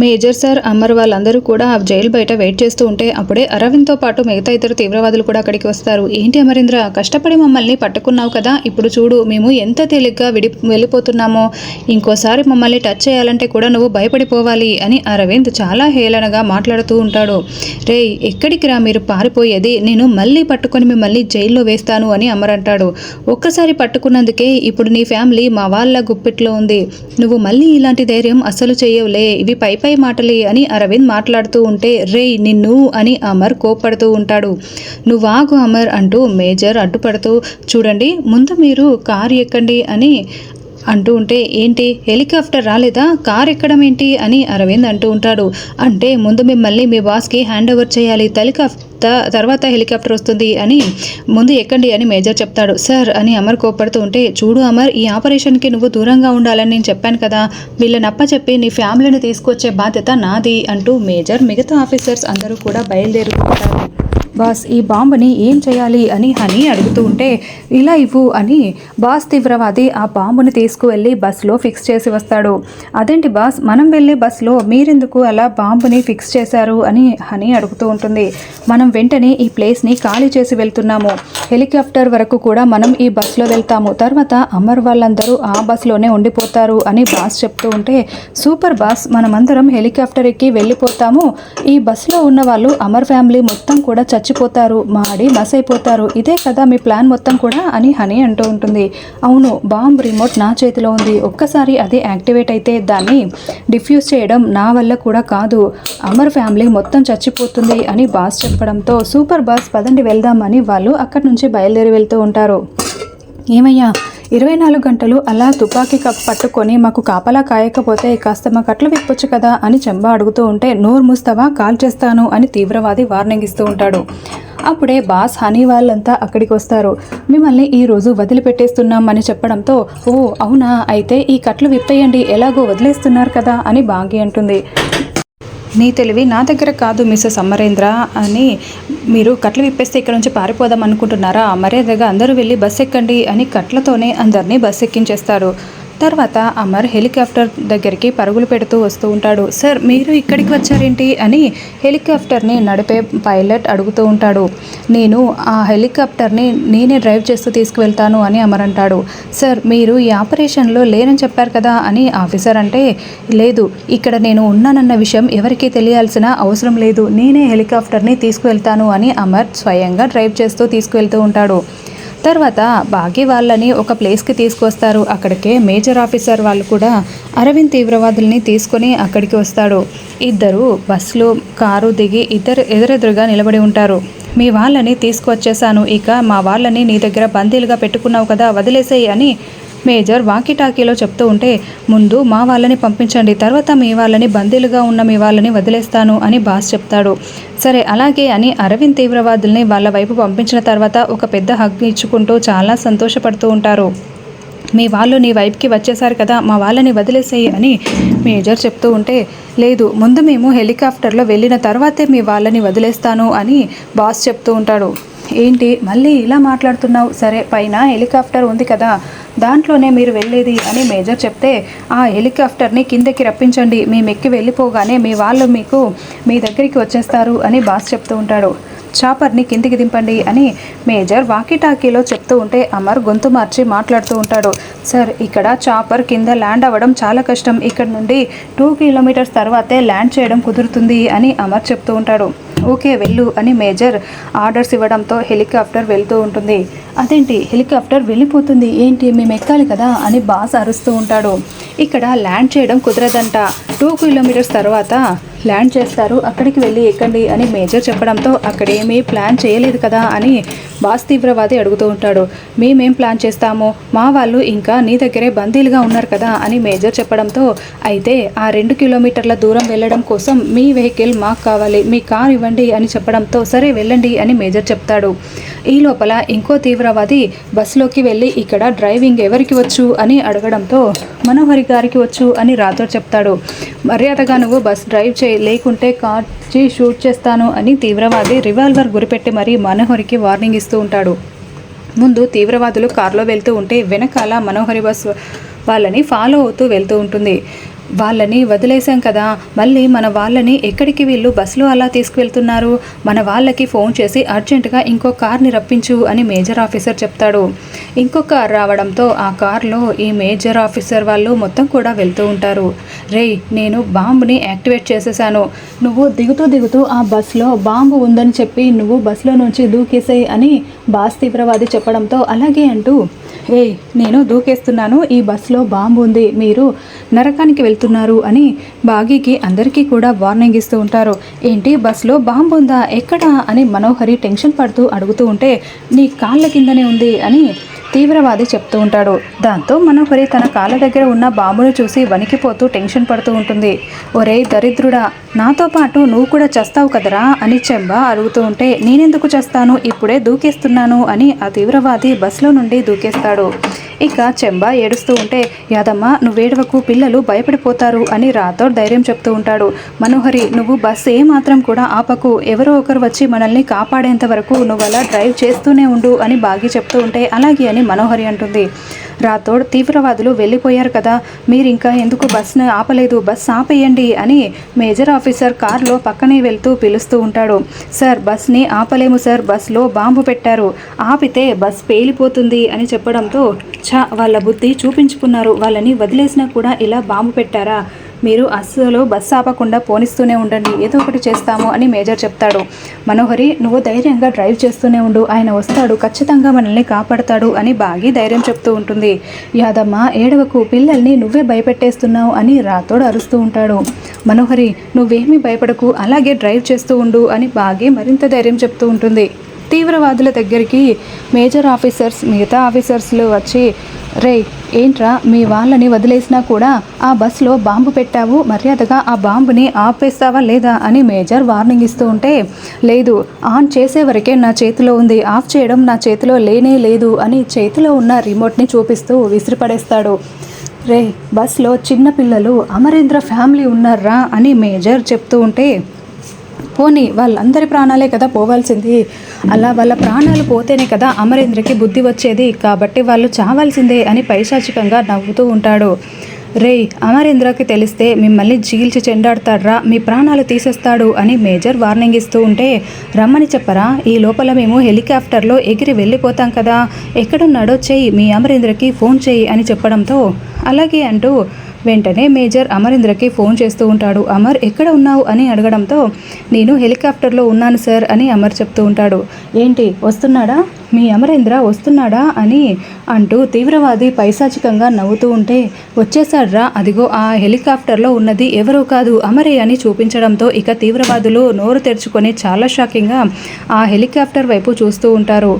Major sir, Amar వాళ్ళందరూ కూడా ఆ జైలు బయట వెయిట్ చేస్తూ ఉంటే అప్పుడే అరవింద్తో పాటు మిగతా ఇద్దరు తీవ్రవాదులు కూడా అక్కడికి వస్తారు. ఏంటి అమరేంద్ర, కష్టపడి మమ్మల్ని పట్టుకున్నావు కదా, ఇప్పుడు చూడు మేము ఎంత తేలిగ్గా వెళ్ళిపోతున్నామో, ఇంకోసారి మమ్మల్ని టచ్ చేయాలంటే కూడా నువ్వు భయపడిపోవాలి అని అరవింద్ చాలా హేళనగా మాట్లాడుతూ ఉంటాడు. రేయ్, ఎక్కడికి రా మీరు పారిపోయేది, నేను మళ్ళీ పట్టుకొని మిమ్మల్ని జైల్లో వేస్తాను అని అమర్ అంటాడు. ఒక్కసారి పట్టుకున్నందుకే ఇప్పుడు నీ ఫ్యామిలీ మా వాళ్ళ గుప్పిట్లో ఉంది. నువ్వు మళ్ళీ ఇలాంటి ధైర్యం అస్సలు చెయ్యవులే, ఇవి పై మాటలే అని అరవింద్ మాట్లాడుతూ ఉంటే, రేయ్ నిన్ను అని అమర్ కోప్పడుతూ ఉంటాడు. నువ్వాగు అమర్ అంటూ మేజర్ అడ్డుపడుతూ, చూడండి ముందు మీరు కారు ఎక్కండి అని అంటూ ఉంటే, ఏంటి హెలికాప్టర్ రాలేదా, కార్ ఎక్కడం ఏంటి అని అరవింద్ అంటూ ఉంటాడు. అంటే ముందు మిమ్మల్ని మీ బాస్కి హ్యాండ్ ఓవర్ చేయాలి, తర్వాత హెలికాప్టర్ వస్తుంది అని ముందు ఎక్కండి అని మేజర్ చెప్తాడు. సార్ అని అమర్ కోప్పడుతూ ఉంటే, చూడు అమర్, ఈ ఆపరేషన్కి నువ్వు దూరంగా ఉండాలని నేను చెప్పాను కదా, వీళ్ళని అప్పచెప్పి నీ ఫ్యామిలీని తీసుకొచ్చే బాధ్యత నాది అంటూ మేజర్ మిగతా ఆఫీసర్స్ అందరూ కూడా బయలుదేరుతుంటారు. బాస్, ఈ బాంబుని ఏం చేయాలి అని హనీ అడుగుతూ ఉంటే, ఇలా ఇవ్వు అని బాస్ తీవ్రవాది ఆ బాంబుని తీసుకువెళ్ళి బస్సులో ఫిక్స్ చేసి వస్తాడు. అదేంటి బాస్, మనం వెళ్ళే బస్సులో మీరెందుకు అలా బాంబుని ఫిక్స్ చేశారు అని హనీ అడుగుతూ ఉంటుంది. మనం వెంటనే ఈ ప్లేస్ని ఖాళీ చేసి వెళ్తున్నాము, హెలికాప్టర్ వరకు కూడా మనం ఈ బస్సులో వెళ్తాము, తర్వాత అమర్ వాళ్ళందరూ ఆ బస్సులోనే ఉండిపోతారు అని బాస్ చెప్తూ ఉంటే, సూపర్ బాస్, మనమందరం హెలికాప్టర్ ఎక్కి వెళ్ళిపోతాము, ఈ బస్సులో ఉన్న వాళ్ళు అమర్ ఫ్యామిలీ మొత్తం కూడా చచ్చిపోతారు, మాడి మసైపోతారు, ఇదే కదా మీ ప్లాన్ మొత్తం కూడా అని హనీ అంటూ ఉంటుంది. అవును, బాంబ్ రిమోట్ నా చేతిలో ఉంది, ఒక్కసారి అది యాక్టివేట్ అయితే దాన్ని డిఫ్యూజ్ చేయడం నా వల్ల కూడా కాదు, అమర్ ఫ్యామిలీ మొత్తం చచ్చిపోతుంది అని బాస్ చెప్పడంతో, సూపర్ బాస్ పదండి వెళ్దాం అని వాళ్ళు అక్కడి నుంచి బయలుదేరి వెళ్తూ ఉంటారు. ఏమయ్యా, 24 గంటలు అలా తుపాకీ పట్టుకొని మాకు కాపలా కాయకపోతే కాస్త మా కట్లు విప్పొచ్చు కదా అని చెంబా అడుగుతూ ఉంటే, నోరు మూస్తావా కాల్ చేస్తాను అని తీవ్రవాది వార్నింగ్ ఇస్తూ ఉంటాడు. అప్పుడే బాస్ హనీ వాళ్ళంతా అక్కడికి వస్తారు. మిమ్మల్ని ఈరోజు వదిలిపెట్టేస్తున్నాం అని చెప్పడంతో, ఓ అవునా, అయితే ఈ కట్లు విప్పేయండి, ఎలాగో వదిలేస్తున్నారు కదా అని బాగి అంటుంది. నీ తెలివి నా దగ్గర కాదు మిస్సెస్ అమరేంద్ర అని, మీరు కట్లు విప్పేస్తే ఇక్కడ నుంచి పారిపోదాం అనుకుంటున్నారా, మర్యాదగా అందరూ వెళ్ళి బస్ ఎక్కండి అని కట్లతోనే అందరినీ బస్ ఎక్కించేస్తారు. తర్వాత అమర్ హెలికాప్టర్ దగ్గరికి పరుగులు పెడుతూ వస్తూ ఉంటాడు. సార్, మీరు ఇక్కడికి వచ్చారేంటి అని హెలికాప్టర్ని నడిపే పైలట్ అడుగుతూ ఉంటాడు. నేను ఆ హెలికాప్టర్ని నేనే డ్రైవ్ చేస్తూ తీసుకువెళ్తాను అని అమర్ అంటాడు. సార్, మీరు ఈ ఆపరేషన్లో లేరని చెప్పారు కదా అని ఆఫీసర్ అంటే, లేదు, ఇక్కడ నేను ఉన్నానన్న విషయం ఎవరికీ తెలియాల్సిన అవసరం లేదు, నేనే హెలికాప్టర్ని తీసుకువెళ్తాను అని అమర్ స్వయంగా డ్రైవ్ చేస్తూ తీసుకువెళ్తూ ఉంటాడు. తర్వాత బాగి వాళ్ళని ఒక ప్లేస్కి తీసుకొస్తారు. అక్కడికే మేజర్ ఆఫీసర్ వాళ్ళు కూడా అరవింద్ తీవ్రవాదుల్ని తీసుకొని అక్కడికి వస్తాడు. ఇద్దరు బస్సులో కారు దిగి ఎదురెదురుగా నిలబడి ఉంటారు. మీ వాళ్ళని తీసుకువచ్చేసాను, ఇక మా వాళ్ళని నీ దగ్గర బందీలుగా పెట్టుకున్నావు కదా, వదిలేసేయి అని మేజర్ వాకీటాకీలో చెప్తూ ఉంటే, ముందు మా వాళ్ళని పంపించండి, తర్వాత మీ వాళ్ళని, బందీలుగా ఉన్న మీ వాళ్ళని వదిలేస్తాను అని బాస్ చెప్తాడు. సరే అలాగే అని అరవింద్ తీవ్రవాదుల్ని వాళ్ళ వైపు పంపించిన తర్వాత ఒక పెద్ద హగ్ ఇచ్చుకుంటూ చాలా సంతోషపడుతూ ఉంటారు. మీ వాళ్ళు నీ వైపుకి వచ్చేసారు కదా, మా వాళ్ళని వదిలేసేయి అని మేజర్ చెప్తూ ఉంటే, లేదు, ముందు మేము హెలికాప్టర్లో వెళ్ళిన తర్వాతే మీ వాళ్ళని వదిలేస్తాను అని బాస్ చెప్తూ ఉంటాడు. ఏంటి మళ్ళీ ఇలా మాట్లాడుతున్నావు, సరే పైన హెలికాప్టర్ ఉంది కదా, దాంట్లోనే మీరు వెళ్ళేది అని మేజర్ చెప్తే, ఆ హెలికాప్టర్ని కిందకి రప్పించండి, మేము ఎక్కి వెళ్ళిపోగానే మీ వాళ్ళు మీ దగ్గరికి వచ్చేస్తారు అని బాస్ చెప్తూ ఉంటాడు. చాపర్ని కిందికి దింపండి అని మేజర్ వాకీటాకీలో చెప్తూ ఉంటే అమర్ గొంతు మార్చి మాట్లాడుతూ ఉంటాడు. సార్, ఇక్కడ చాపర్ కింద ల్యాండ్ అవ్వడం చాలా కష్టం, ఇక్కడ నుండి 2 కిలోమీటర్స్ తర్వాతే ల్యాండ్ చేయడం కుదురుతుంది అని అమర్ చెప్తూ ఉంటాడు. ఓకే వెళ్ళు అని మేజర్ ఆర్డర్స్ ఇవ్వడంతో హెలికాప్టర్ వెళ్తూ ఉంటుంది. అదేంటి హెలికాప్టర్ వెళ్ళిపోతుంది ఏంటి, మేము ఎక్కాలి కదా అని బాస్ అరుస్తూ ఉంటాడు. ఇక్కడ ల్యాండ్ చేయడం కుదరదంట, 2 కిలోమీటర్స్ తర్వాత ల్యాండ్ చేస్తారు, అక్కడికి వెళ్ళి ఎక్కండి అని మేజర్ చెప్పడంతో, అక్కడేమీ ప్లాన్ చేయలేదు కదా అని బాస్ తీవ్రవాది అడుగుతూ ఉంటాడు. మేమేం ప్లాన్ చేస్తామో, మా వాళ్ళు ఇంకా నీ దగ్గరే బందీలుగా ఉన్నారు కదా అని మేజర్ చెప్పడంతో, అయితే ఆ 2 కిలోమీటర్ల దూరం వెళ్ళడం కోసం మీ వెహికల్ మాకు కావాలి, మీ కార్ ఇవ్వండి అని చెప్పడంతో, సరే వెళ్ళండి అని మేజర్ చెప్తాడు. ఈ లోపల ఇంకో తీవ్రవాది బస్సులోకి వెళ్ళి, ఇక్కడ డ్రైవింగ్ ఎవరికి వచ్చు అని అడగడంతో, మనోహరి గారికి వచ్చు అని రాథోడ్ చెప్తాడు. మర్యాదగా నువ్వు బస్ డ్రైవ్ లేకుంటే కార్చి షూట్ చేస్తాను అని తీవ్రవాది రివాల్వర్ గురిపెట్టి మరీ మనోహరికి వార్నింగ్ ఇస్తూ ఉంటాడు. ముందు తీవ్రవాదులు కారులో వెళ్తూ ఉంటే వెనకాల మనోహరి బస్ వాళ్ళని ఫాలో అవుతూ వెళ్తూ ఉంటుంది. వాళ్ళని వదిలేశాం కదా, మళ్ళీ మన వాళ్ళని ఎక్కడికి వీళ్ళు బస్సులో అలా తీసుకువెళ్తున్నారు, మన వాళ్ళకి ఫోన్ చేసి అర్జెంటుగా ఇంకో కార్ని రప్పించు అని మేజర్ ఆఫీసర్ చెప్తాడు. ఇంకో కార్ రావడంతో ఆ కార్లో ఈ మేజర్ ఆఫీసర్ వాళ్ళు మొత్తం కూడా వెళ్తూ ఉంటారు. రేయ్, నేను బాంబుని యాక్టివేట్ చేసేసాను, నువ్వు దిగుతూ ఆ బస్సులో బాంబు ఉందని చెప్పి నువ్వు బస్సులో నుంచి దూకేసాయి అని బాస్ తీవ్రవాది చెప్పడంతో అలాగే అంటూ, ఏయ్, నేను దూకేస్తున్నాను, ఈ బస్సులో బాంబు ఉంది, మీరు నరకానికి వెళ్తున్నారు అని బాగీకి అందరికీ కూడా వార్నింగ్ ఇస్తూ ఉంటారు. ఏంటి, బస్సులో బాంబు ఉందా, ఎక్కడా అని మనోహరి టెన్షన్ పడుతూ అడుగుతూ ఉంటే, నీ కాళ్ళ కిందనే ఉంది అని తీవ్రవాది చెప్తూ ఉంటాడు. దాంతో మనోహరి తన కాళ్ళ దగ్గర ఉన్న బాంబును చూసి వణికిపోతూ టెన్షన్ పడుతూ ఉంటుంది. ఒరే దరిద్రుడా, నాతో పాటు నువ్వు కూడా చేస్తావు కదరా అని చెంబ అడుగుతూ ఉంటే, నేనెందుకు చేస్తాను, ఇప్పుడే దూకేస్తున్నాను అని ఆ తీవ్రవాది బస్సులో నుండి దూకేస్తాడు. ఇక చెంబ ఏడుస్తూ ఉంటే, యాదమ్మ నువ్వేడవకు, పిల్లలు భయపడిపోతారు అని రాథోడ్ ధైర్యం చెప్తూ ఉంటాడు. మనోహరి, నువ్వు బస్సు ఏమాత్రం కూడా ఆపకు, ఎవరో ఒకరు వచ్చి మనల్ని కాపాడేంత వరకు నువ్వు అలా డ్రైవ్ చేస్తూనే ఉండు అని బాగి చెప్తూ ఉంటే, అలాగే అని మనోహరి అంటుంది. రాథోడ్, తీవ్రవాదులు వెళ్ళిపోయారు కదా, మీరు ఇంకా ఎందుకు బస్సును ఆపలేదు, బస్సు ఆపేయండి అని మేజర్ ఆఫీసర్ కారులో పక్కనే వెళ్తూ పిలుస్తూ ఉంటాడు. సార్, బస్ని ఆపలేము సార్, బస్సులో బాంబు పెట్టారు, ఆపితే బస్ పేలిపోతుంది అని చెప్పడంతో, వాళ్ళ బుద్ధి చూపించుకున్నారు, వాళ్ళని వదిలేసినా కూడా ఇలా బాంబు పెట్టారా, మీరు అస్సలు బస్సు ఆపకుండా పోనిస్తూనే ఉండండి, ఏదో ఒకటి చేస్తాము అని మేజర్ చెప్తాడు. మనోహరి, నువ్వు ధైర్యంగా డ్రైవ్ చేస్తూనే ఉండు, ఆయన వస్తాడు, ఖచ్చితంగా మనల్ని కాపాడతాడు అని బాగి ధైర్యం చెప్తూ ఉంటుంది. యాదమ్మ ఏడవకు, పిల్లల్ని నువ్వే భయపెట్టేస్తున్నావు అని రాథోడ్ అరుస్తూ ఉంటాడు. మనోహరి, నువ్వేమీ భయపడకు, అలాగే డ్రైవ్ చేస్తూ ఉండు అని బాగి మరింత ధైర్యం చెప్తూ ఉంటుంది. తీవ్రవాదుల దగ్గరికి మేజర్ ఆఫీసర్స్ మిగతా ఆఫీసర్స్లు వచ్చి, రే ఏంట్రా, మీ వాళ్ళని వదిలేసినా కూడా ఆ బస్సులో బాంబు పెట్టావు, మర్యాదగా ఆ బాంబుని ఆపేస్తావా లేదా అని మేజర్ వార్నింగ్ ఇస్తూ ఉంటే, లేదు, ఆన్ చేసే వరకే నా చేతిలో ఉంది, ఆఫ్ చేయడం నా చేతిలో లేనే లేదు అని చేతిలో ఉన్న రిమోట్ని చూపిస్తూ విసిరిపడేస్తాడు. రే, బస్లో చిన్నపిల్లలు అమరేంద్ర ఫ్యామిలీ ఉన్నారా అని మేజర్ చెప్తూ ఉంటే, పోనీ వాళ్ళందరి ప్రాణాలే కదా పోవాల్సింది, అలా వాళ్ళ ప్రాణాలు పోతేనే కదా అమరేంద్రకి బుద్ధి వచ్చేది, కాబట్టి వాళ్ళు చావాల్సిందే అని పైశాచికంగా నవ్వుతూ ఉంటాడు. రేయ్, అమరేంద్రకి తెలిస్తే మిమ్మల్ని చీల్చి చెండాడతాడ్రా, మీ ప్రాణాలు తీసేస్తాడు అని మేజర్ వార్నింగ్ ఇస్తూ ఉంటే, రమ్మని చెప్పరా, ఈ లోపల మేము హెలికాప్టర్లో ఎగిరి వెళ్ళిపోతాం కదా, ఎక్కడున్నాడో చెయ్యి, మీ అమరేంద్రకి ఫోన్ చెయ్యి అని చెప్పడంతో, అలాగే అంటూ వెంటనే మేజర్ అమరేంద్రకి ఫోన్ చేస్తూ ఉంటాడు. అమర్ ఎక్కడ ఉన్నావు అని అడగడంతో, నేను హెలికాప్టర్లో ఉన్నాను సార్ అని అమర్ చెప్తూ ఉంటాడు. ఏంటి, వస్తున్నాడా, మీ అమరేంద్ర వస్తున్నాడా అని అంటూ తీవ్రవాది పైశాచికంగా నవ్వుతూ ఉంటే, వచ్చేసాడ్రా, అదిగో ఆ హెలికాప్టర్లో ఉన్నది ఎవరో కాదు అమరే అని చూపించడంతో ఇక తీవ్రవాదులు నోరు తెరుచుకొని చాలా షాకింగ్గా ఆ హెలికాప్టర్ వైపు చూస్తూ ఉంటారు.